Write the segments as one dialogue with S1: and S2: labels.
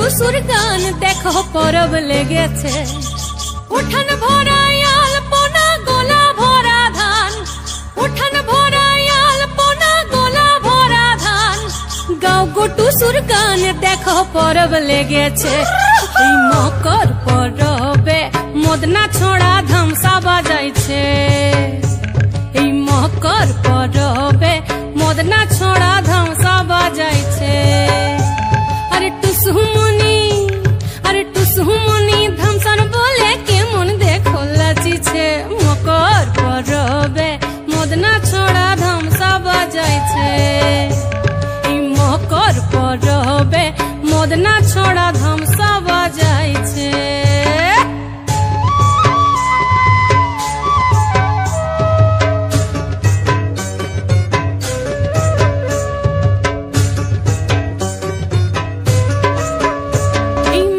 S1: টুসুর গান দেখো পরব লেগেছে। উঠান ভরা আলপনা গোলা ভরা ধান, উঠান ভরা আলপনা গোলা ভরা ধান। গাও গো টুসুর গান দেখো পরব লেগেছে। এই মকর পরবে মদনা ছোড়া ধামসা বাজাইছে। এই মকর পরবে মদনা ছোড়া ধামসা বাজাইছে। আরে টুসুমনি, আরে টুসুমনি ধামসান বলে কেমন দেখো লাচিছে। মকর পরবে মদনা ছোড়া ধামসা বাজাইছে। এই মকর পরবে মদনা ছোড়া ধামসা বাজাইছে।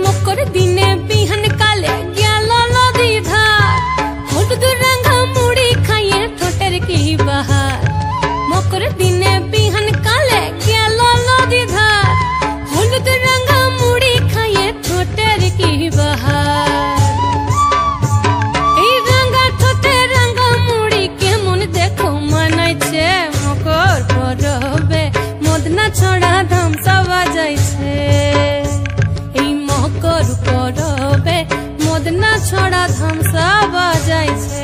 S1: মকর দিনে বিহান কালে গেল নদী ধার, হলুদ রঙা মুড়ি খাইয়ে ঠোঁটের কি বাহার। এই রঙা ঠোঁটে রঙা মুড়ি কেমন দেখো মানাইছে। মকর পরবে মদনা ছোড়া ধামসা বাজাইছে। এই মকর পরবে মদনা ছোড়া ধামসা বাজাইছে।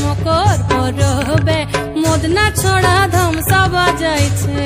S1: মকর পরবে মদনা ছোড়া ধামসা বাজাইছে।